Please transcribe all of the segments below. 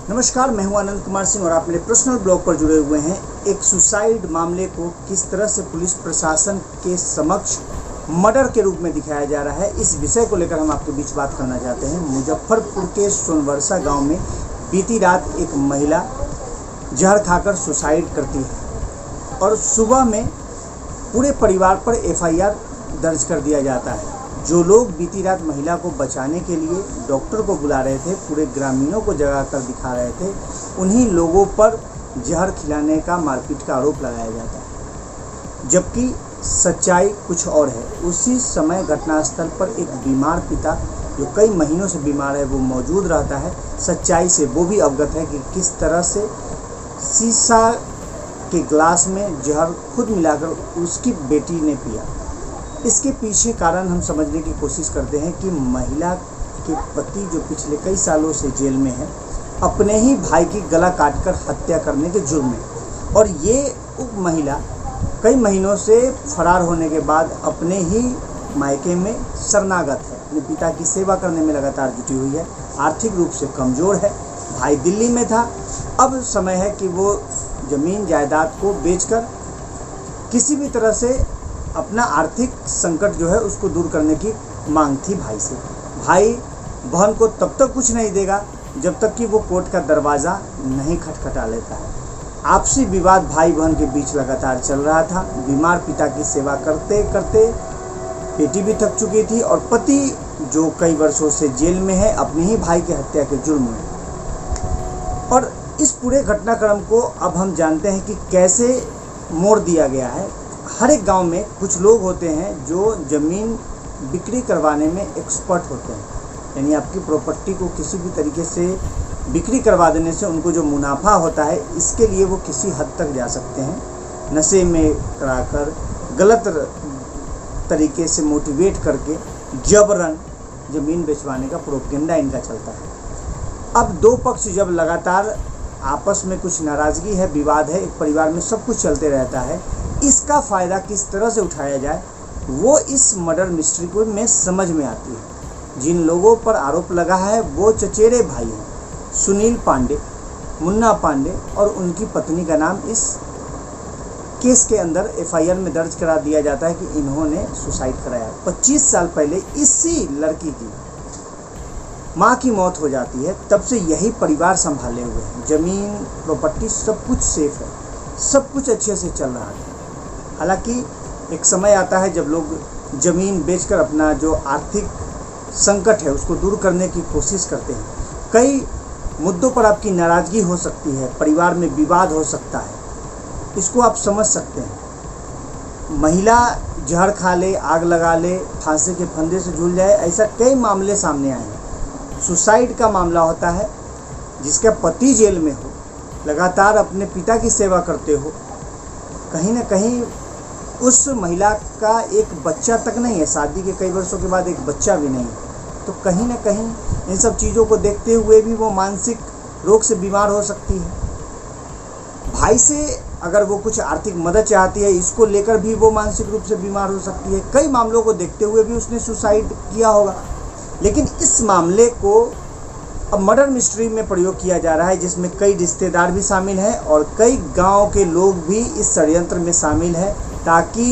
नमस्कार, मैं हूं आनंद कुमार सिंह और आप मेरे पर्सनल ब्लॉग पर जुड़े हुए हैं। एक सुसाइड मामले को किस तरह से पुलिस प्रशासन के समक्ष मर्डर के रूप में दिखाया जा रहा है, इस विषय को लेकर हम आपके बीच बात करना चाहते हैं। मुजफ्फरपुर के सोनवर्षा गांव में बीती रात एक महिला जहर खाकर सुसाइड करती है और सुबह में पूरे परिवार पर एफआईआर दर्ज कर दिया जाता है। जो लोग बीती रात महिला को बचाने के लिए डॉक्टर को बुला रहे थे, पूरे ग्रामीणों को जगाकर दिखा रहे थे, उन्हीं लोगों पर जहर खिलाने का, मारपीट का आरोप लगाया जाता है, जबकि सच्चाई कुछ और है। उसी समय घटनास्थल पर एक बीमार पिता जो कई महीनों से बीमार है वो मौजूद रहता है। सच्चाई से वो भी अवगत है कि किस तरह से शीशा के ग्लास में जहर खुद मिलाकर उसकी बेटी ने पिया। इसके पीछे कारण हम समझने की कोशिश करते हैं कि महिला के पति जो पिछले कई सालों से जेल में है, अपने ही भाई की गला काटकर हत्या करने के जुर्म में, और ये महिला कई महीनों से फरार होने के बाद अपने ही मायके में शरणागत है, अपने पिता की सेवा करने में लगातार जुटी हुई है, आर्थिक रूप से कमज़ोर है। भाई दिल्ली में था, अब समय है कि वो ज़मीन जायदाद को बेचकर किसी भी तरह से अपना आर्थिक संकट जो है उसको दूर करने की मांग थी भाई से। भाई बहन को तब तक कुछ नहीं देगा जब तक कि वो कोर्ट का दरवाज़ा नहीं खटखटा लेता है। आपसी विवाद भाई बहन के बीच लगातार चल रहा था। बीमार पिता की सेवा करते करते बेटी भी थक चुकी थी और पति जो कई वर्षों से जेल में है, अपने ही भाई की हत्या के जुर्म में। और इस पूरे घटनाक्रम को अब हम जानते हैं कि कैसे मोड़ दिया गया है। हर एक गांव में कुछ लोग होते हैं जो ज़मीन बिक्री करवाने में एक्सपर्ट होते हैं, यानी आपकी प्रॉपर्टी को किसी भी तरीके से बिक्री करवा देने से उनको जो मुनाफा होता है, इसके लिए वो किसी हद तक जा सकते हैं। नशे में कराकर, गलत तरीके से मोटिवेट करके जबरन ज़मीन बेचवाने का प्रोपेगेंडा इनका चलता है। अब दो पक्ष जब लगातार आपस में कुछ नाराज़गी है, विवाद है, एक परिवार में सब कुछ चलते रहता है, इसका फ़ायदा किस तरह से उठाया जाए वो इस मर्डर मिस्ट्री को में समझ में आती है। जिन लोगों पर आरोप लगा है वो चचेरे भाई हैं, सुनील पांडे, मुन्ना पांडे, और उनकी पत्नी का नाम इस केस के अंदर एफआईआर में दर्ज करा दिया जाता है कि इन्होंने सुसाइड कराया। 25 साल पहले इसी लड़की की माँ की मौत हो जाती है, तब से यही परिवार संभाले हुए हैं। ज़मीन, प्रॉपर्टी, सब कुछ सेफ है, सब कुछ अच्छे से चल रहा है। हालांकि एक समय आता है जब लोग ज़मीन बेचकर अपना जो आर्थिक संकट है उसको दूर करने की कोशिश करते हैं। कई मुद्दों पर आपकी नाराज़गी हो सकती है, परिवार में विवाद हो सकता है, इसको आप समझ सकते हैं। महिला जहर खा ले, आग लगा ले, फांसी के फंदे से झूल जाए, ऐसा कई मामले सामने आए हैं। सुसाइड का मामला होता है जिसका पति जेल में हो, लगातार अपने पिता की सेवा करते हो, कहीं ना कहीं उस महिला का एक बच्चा तक नहीं है, शादी के कई वर्षों के बाद एक बच्चा भी नहीं है, तो कहीं ना कहीं इन सब चीज़ों को देखते हुए भी वो मानसिक रोग से बीमार हो सकती है। भाई से अगर वो कुछ आर्थिक मदद चाहती है, इसको लेकर भी वो मानसिक रूप से बीमार हो सकती है। कई मामलों को देखते हुए भी उसने सुसाइड किया होगा। लेकिन इस मामले को अब मर्डर मिस्ट्री में प्रयोग किया जा रहा है, जिसमें कई रिश्तेदार भी शामिल हैं और कई गांव के लोग भी इस षड्यंत्र में शामिल हैं, ताकि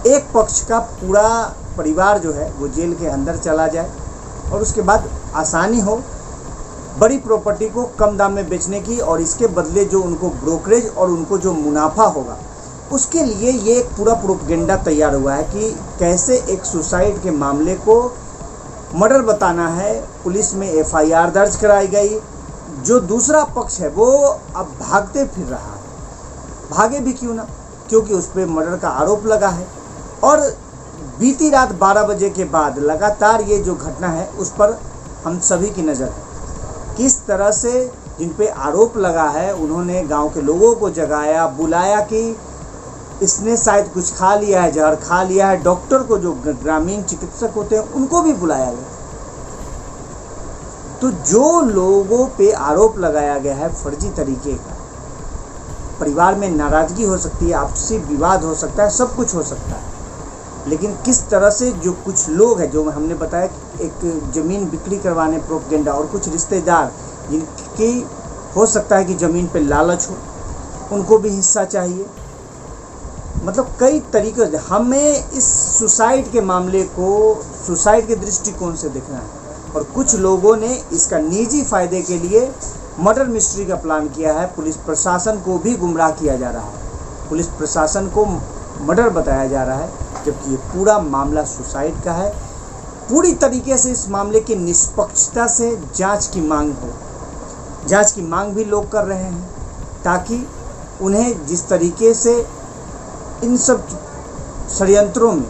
एक पक्ष का पूरा परिवार जो है वो जेल के अंदर चला जाए और उसके बाद आसानी हो बड़ी प्रॉपर्टी को कम दाम में बेचने की, और इसके बदले जो उनको ब्रोकरेज और उनको जो मुनाफा होगा उसके लिए ये एक पूरा प्रोपेगेंडा तैयार हुआ है कि कैसे एक सुसाइड के मामले को मर्डर बताना है। पुलिस में एफआईआर दर्ज कराई गई। जो दूसरा पक्ष है वो अब भागते फिर रहा है, भागे भी क्यों ना, क्योंकि उस पर मर्डर का आरोप लगा है। और बीती रात 12 बजे के बाद लगातार ये जो घटना है उस पर हम सभी की नज़र है। किस तरह से जिन पे आरोप लगा है उन्होंने गांव के लोगों को जगाया, बुलाया कि इसने शायद कुछ खा लिया है, जहर खा लिया है। डॉक्टर को, जो ग्रामीण चिकित्सक होते हैं, उनको भी बुलाया गया। तो जो लोगों पे आरोप लगाया गया है फर्जी तरीके का, परिवार में नाराज़गी हो सकती है, आपसी विवाद हो सकता है, सब कुछ हो सकता है, लेकिन किस तरह से जो कुछ लोग हैं, जो हमने बताया कि एक ज़मीन बिक्री करवाने प्रोपेगेंडा, और कुछ रिश्तेदार जिनकी हो सकता है कि ज़मीन पे लालच हो, उनको भी हिस्सा चाहिए। मतलब कई तरीक़े से हमें इस सुसाइड के मामले को सुसाइड के दृष्टिकोण से देखना है। और कुछ लोगों ने इसका निजी फ़ायदे के लिए मर्डर मिस्ट्री का प्लान किया है। पुलिस प्रशासन को भी गुमराह किया जा रहा है, पुलिस प्रशासन को मर्डर बताया जा रहा है, जबकि ये पूरा मामला सुसाइड का है। पूरी तरीके से इस मामले की निष्पक्षता से जांच की मांग हो, जांच की मांग भी लोग कर रहे हैं, ताकि उन्हें जिस तरीके से इन सब षड्यंत्रों में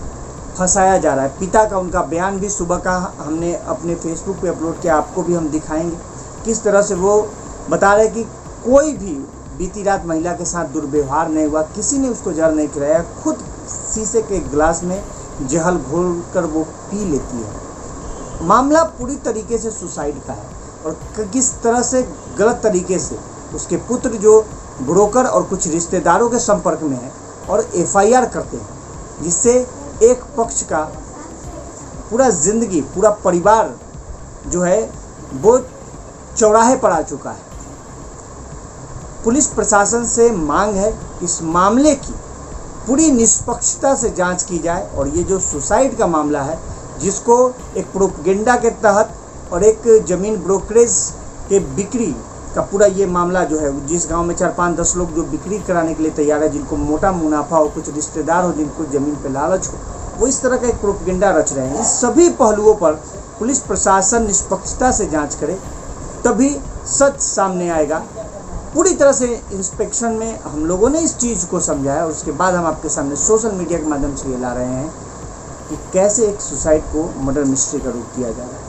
फंसाया जा रहा है। पिता का उनका बयान भी सुबह का हमने अपने फेसबुक पे अपलोड किया, आपको भी हम दिखाएंगे किस तरह से वो बता रहे कि कोई भी बीती रात महिला के साथ दुर्व्यवहार नहीं हुआ, किसी ने उसको जहर नहीं खिलाया, खुद शीशे के गिलास में जहर घोल कर वो पी लेती है। मामला पूरी तरीके से सुसाइड का है और किस तरह से गलत तरीके से उसके पुत्र जो ब्रोकर और कुछ रिश्तेदारों के संपर्क में है और एफआईआर करते हैं, जिससे एक पक्ष का पूरा ज़िंदगी, पूरा परिवार जो है वो चौराहे पर आ चुका है। पुलिस प्रशासन से मांग है कि इस मामले की पूरी निष्पक्षता से जांच की जाए और ये जो सुसाइड का मामला है, जिसको एक प्रोपेगेंडा के तहत और एक ज़मीन ब्रोकरेज के बिक्री का पूरा ये मामला जो है, जिस गांव में 4-5-10 लोग जो बिक्री कराने के लिए तैयार है, जिनको मोटा मुनाफा हो, कुछ रिश्तेदार हो जिनको ज़मीन पे लालच हो, वो इस तरह का एक प्रोपेगेंडा रच रहे हैं। इस सभी पहलुओं पर पुलिस प्रशासन निष्पक्षता से जांच करे, तभी सच सामने आएगा। पूरी तरह से इंस्पेक्शन में हम लोगों ने इस चीज़ को समझा है और उसके बाद हम आपके सामने सोशल मीडिया के माध्यम से ये ला रहे हैं कि कैसे एक सुसाइड को मर्डर मिस्ट्री का रूप दिया जा रहा है।